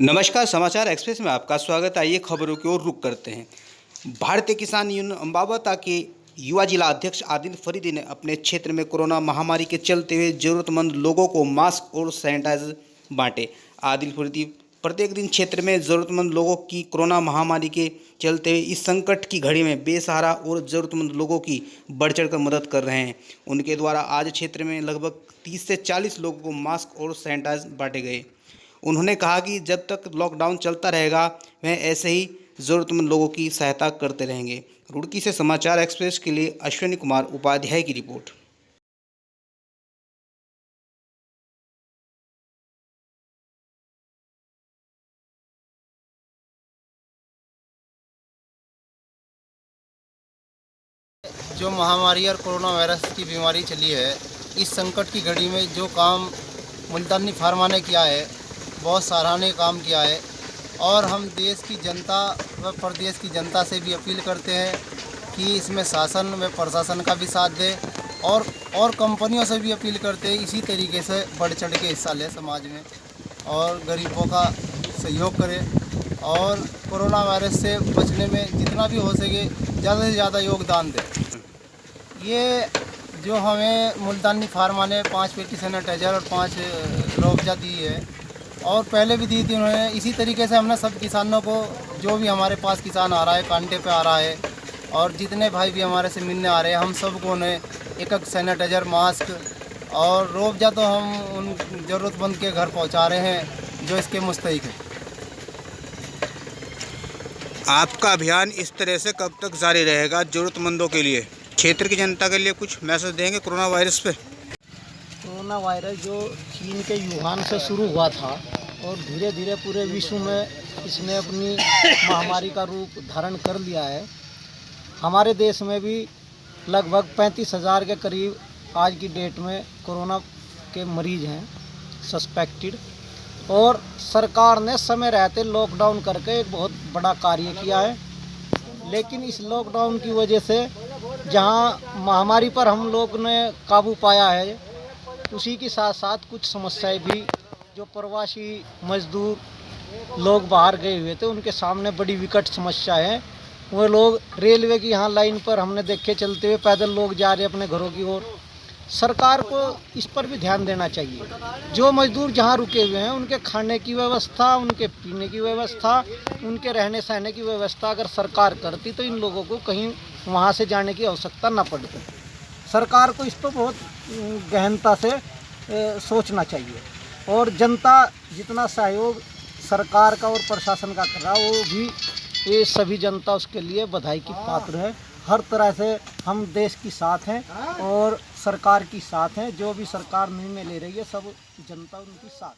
नमस्कार, समाचार एक्सप्रेस में आपका स्वागत। आइए खबरों की ओर रुख करते हैं। भारतीय किसान यूनियन अम्बावता के युवा जिला अध्यक्ष आदिल फरीदी ने अपने क्षेत्र में कोरोना महामारी के चलते हुए जरूरतमंद लोगों को मास्क और सैनिटाइजर बांटे। आदिल फरीदी प्रत्येक दिन क्षेत्र में ज़रूरतमंद लोगों की कोरोना महामारी के चलते हुए इस संकट की घड़ी में बेसहारा और ज़रूरतमंद लोगों की बढ़ चढ़ कर मदद कर रहे हैं। उनके द्वारा आज क्षेत्र में लगभग 30 से 40 लोगों को मास्क और सैनिटाइजर बांटे गए। उन्होंने कहा कि जब तक लॉकडाउन चलता रहेगा वह ऐसे ही ज़रूरतमंद लोगों की सहायता करते रहेंगे। रुड़की से समाचार एक्सप्रेस के लिए अश्विनी कुमार उपाध्याय की रिपोर्ट। जो महामारी और कोरोना वायरस की बीमारी चली है, इस संकट की घड़ी में जो काम मुल्तानी फार्मा ने किया है बहुत सराहनीय काम किया है। और हम देश की जनता व प्रदेश की जनता से भी अपील करते हैं कि इसमें शासन व प्रशासन का भी साथ दे और कंपनियों से भी अपील करते हैं इसी तरीके से बढ़ चढ़ के हिस्सा ले समाज में और गरीबों का सहयोग करें और कोरोना वायरस से बचने में जितना भी हो सके ज़्यादा से ज़्यादा योगदान दें। ये जो हमें मुल्तानी फार्मा ने 5 पेटी सैनिटाइजर और 5 रुअफ़ज़ा दी है और पहले भी दी थी उन्होंने। इसी तरीके से हमने सब किसानों को, जो भी हमारे पास किसान आ रहा है, कांटे पे आ रहा है और जितने भाई भी हमारे से मिलने आ रहे हैं, हम सबको उन्हें एक सैनिटाइजर, मास्क और रुअफ़ज़ा तो हम उन ज़रूरतमंद के घर पहुंचा रहे हैं जो इसके मुस्तहिक हैं। आपका अभियान इस तरह से कब तक जारी रहेगा? ज़रूरतमंदों के लिए, क्षेत्र की जनता के लिए कुछ मैसेज देंगे कोरोना वायरस पे? कोरोना वायरस जो चीन के वुहान से शुरू हुआ था और धीरे धीरे पूरे विश्व में इसने अपनी महामारी का रूप धारण कर लिया है। हमारे देश में भी लगभग 35,000 के करीब आज की डेट में कोरोना के मरीज हैं सस्पेक्टेड। और सरकार ने समय रहते लॉकडाउन करके एक बहुत बड़ा कार्य किया है। लेकिन इस लॉकडाउन की वजह से जहां महामारी पर हम लोग ने काबू पाया है, उसी के साथ साथ कुछ समस्याएं भी, जो प्रवासी मजदूर लोग बाहर गए हुए थे उनके सामने बड़ी विकट समस्या है। वो लोग रेलवे की यहाँ लाइन पर हमने देखे चलते हुए पैदल लोग जा रहे अपने घरों की ओर। सरकार को इस पर भी ध्यान देना चाहिए। जो मजदूर जहाँ रुके हुए हैं उनके खाने की व्यवस्था, उनके पीने की व्यवस्था, उनके रहने सहने की व्यवस्था अगर सरकार करती तो इन लोगों को कहीं वहाँ से जाने की आवश्यकता न पड़ती। सरकार को इस पर बहुत गहनता से सोचना चाहिए और जनता जितना सहयोग सरकार का और प्रशासन का कर रहा है, वो भी ये सभी जनता उसके लिए बधाई की पात्र है। हर तरह से हम देश की साथ हैं और सरकार की साथ हैं। जो भी सरकार निर्णय ले रही है, सब जनता उनकी साथ।